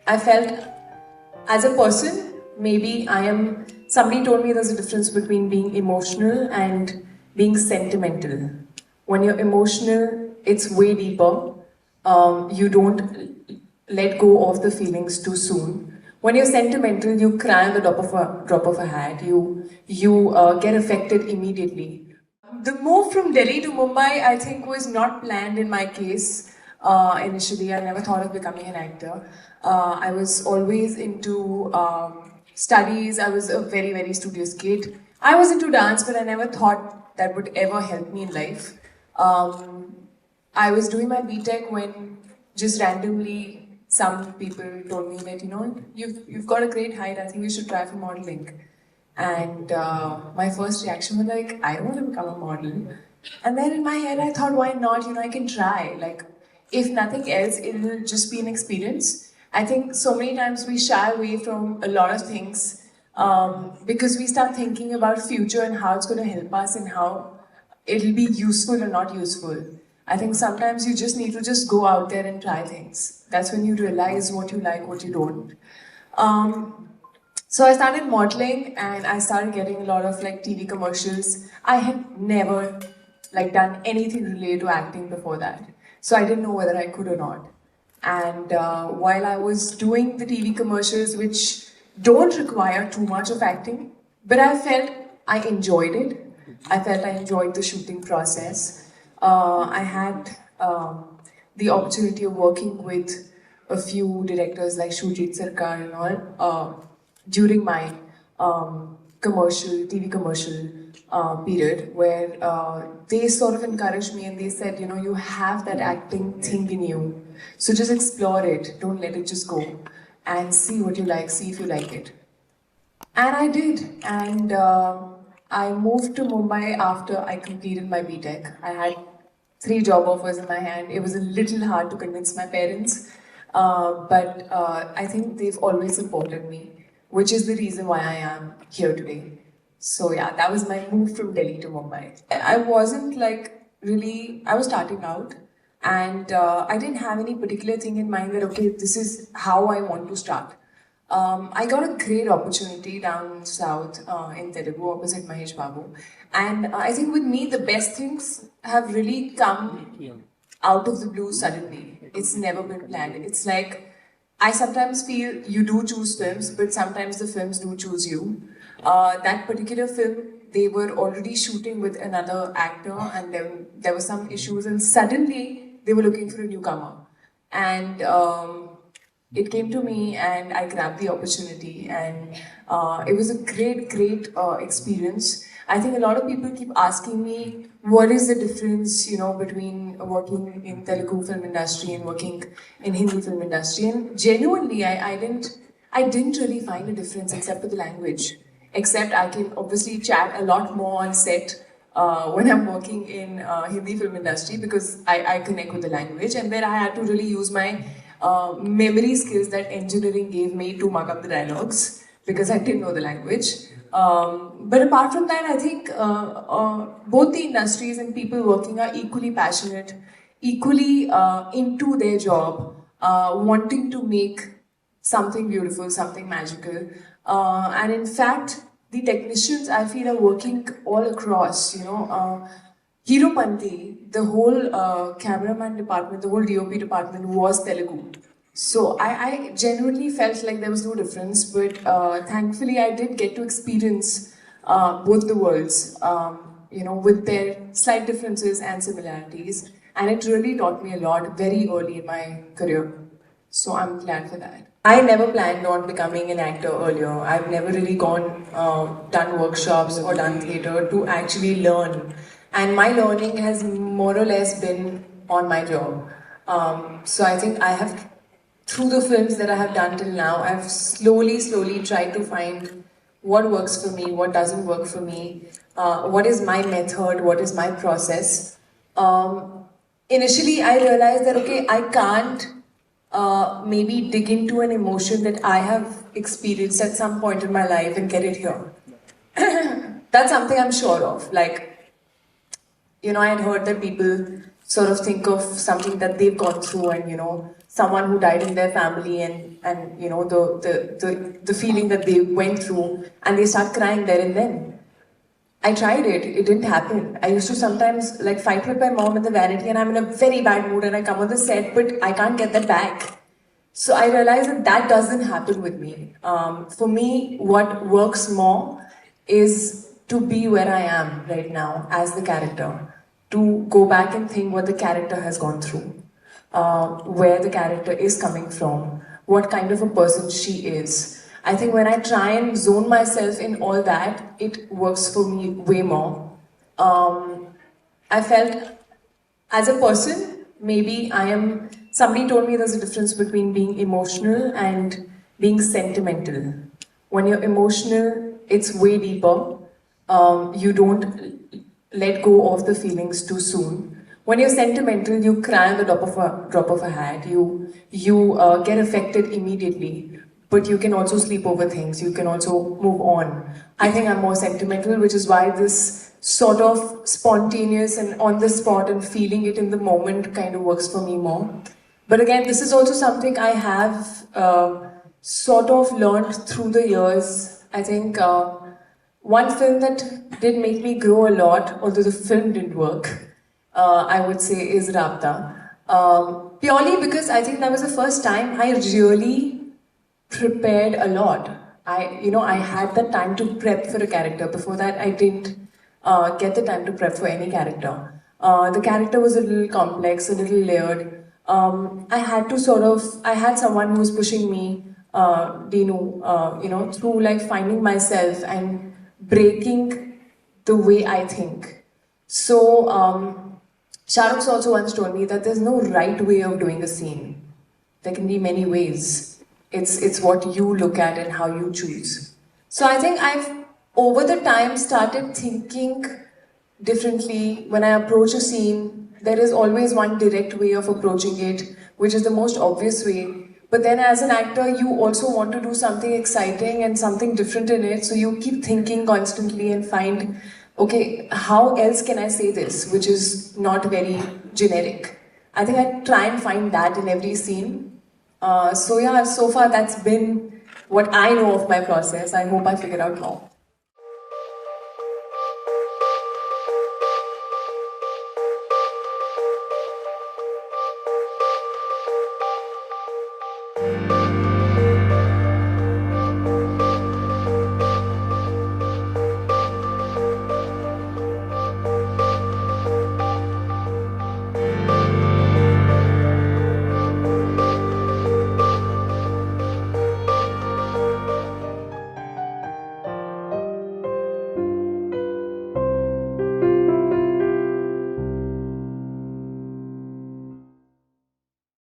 I felt as a person, maybe somebody told me there's a difference between being emotional and being sentimental. When you're emotional, it's way deeper. You don't let go of the feelings too soon. When you're sentimental, you cry on the drop of a hat. You get affected immediately. The move from Delhi to Mumbai, I think, was not planned in my case. Initially, I never thought of becoming an actor. I was always into studies. I was a very, very studious kid. I was into dance, but I never thought that would ever help me in life. I was doing my BTech when just randomly some people told me that, you've got a great height. I think you should try for modeling. And my first reaction was like, I don't want to become a model. And then in my head, I thought, why not? I can try. Like, if nothing else, it'll just be an experience. I think so many times we shy away from a lot of things because we start thinking about future and how it's going to help us and how it'll be useful or not useful. I think sometimes you just need to just go out there and try things. That's when you realize what you like, what you don't. So I started modeling and I started getting a lot of like TV commercials. I had never like done anything related to acting before that. So I didn't know whether I could or not. And while I was doing the TV commercials, which don't require too much of acting, but I felt I enjoyed it. I felt I enjoyed the shooting process. I had the opportunity of working with a few directors like Shujit Sarkar and all during my TV commercial period, where they sort of encouraged me and they said, you have that acting thing in you, so just explore it. Don't let it just go, and see what you like, see if you like it. And I did, and I moved to Mumbai after I completed my BTech. I had 3 job offers in my hand. It was a little hard to convince my parents, but I think they've always supported me, which is the reason why I am here today. So yeah, that was my move from Delhi to Mumbai. I wasn't like really, I was starting out, and I didn't have any particular thing in mind that, okay, this is how I want to start. I got a great opportunity down south in Telugu opposite Mahesh Babu. And I think with me, the best things have really come out of the blue suddenly. It's never been planned. It's like, I sometimes feel you do choose films, but sometimes the films do choose you. That particular film, they were already shooting with another actor, and then there were some issues, and suddenly they were looking for a newcomer. And it came to me and I grabbed the opportunity, and it was a great experience. I think a lot of people keep asking me what is the difference, between working in Telugu film industry and working in Hindi film industry. And genuinely, I didn't really find a difference except for the language. Except I can obviously chat a lot more on set when I'm working in Hindi film industry, because I connect with the language, and then I had to really use my memory skills that engineering gave me to mug up the dialogues, because I didn't know the language. But apart from that, I think both the industries and people working are equally passionate, equally into their job, wanting to make something beautiful, something magical. And in fact, the technicians, I feel, are working all across, Hero Panti, the whole cameraman department, the whole DOP department was Telugu. So I genuinely felt like there was no difference, but thankfully I did get to experience both the worlds, with their slight differences and similarities. And it really taught me a lot very early in my career. So I'm glad for that. I never planned on becoming an actor earlier. I've never really done workshops or done theatre to actually learn. And my learning has more or less been on my job. So I think through the films that I have done till now, I've slowly tried to find what works for me, what doesn't work for me, what is my method, what is my process. Initially, I realized that, okay, I can't maybe dig into an emotion that I have experienced at some point in my life and get it here. That's something I'm sure of. Like, I had heard that people sort of think of something that they've gone through and, someone who died in their family, and you know the feeling that they went through, and they start crying there and then. I tried it. It didn't happen. I used to sometimes like fight with my mom in the vanity, and I'm in a very bad mood, and I come on the set, but I can't get that back. So I realized that that doesn't happen with me. For me, what works more is to be where I am right now as the character, to go back and think what the character has gone through, where the character is coming from, what kind of a person she is. I think when I try and zone myself in all that, it works for me way more. I felt as a person, maybe I am. Somebody told me there's a difference between being emotional and being sentimental. When you're emotional, it's way deeper. You don't let go of the feelings too soon. When you're sentimental, you cry on the drop of a hat. You get affected immediately, but you can also sleep over things. You can also move on. I think I'm more sentimental, which is why this sort of spontaneous and on the spot and feeling it in the moment kind of works for me more. But again, this is also something I have sort of learned through the years. I think one film that did make me grow a lot, although the film didn't work, I would say, is Rabta. Purely because I think that was the first time I really prepared a lot. I had the time to prep for a character. Before that, I didn't get the time to prep for any character. The character was a little complex, a little layered. I had someone who was pushing me, Dinu, through like finding myself and breaking the way I think. So, Shahrukh's also once told me that there's no right way of doing a scene. There can be many ways. It's what you look at and how you choose. So I think I've over the time started thinking differently. When I approach a scene, there is always one direct way of approaching it, which is the most obvious way. But then as an actor, you also want to do something exciting and something different in it. So you keep thinking constantly and find, okay, how else can I say this, which is not very generic. I think I try and find that in every scene. So yeah, so far that's been what I know of my process. I hope I figured out more.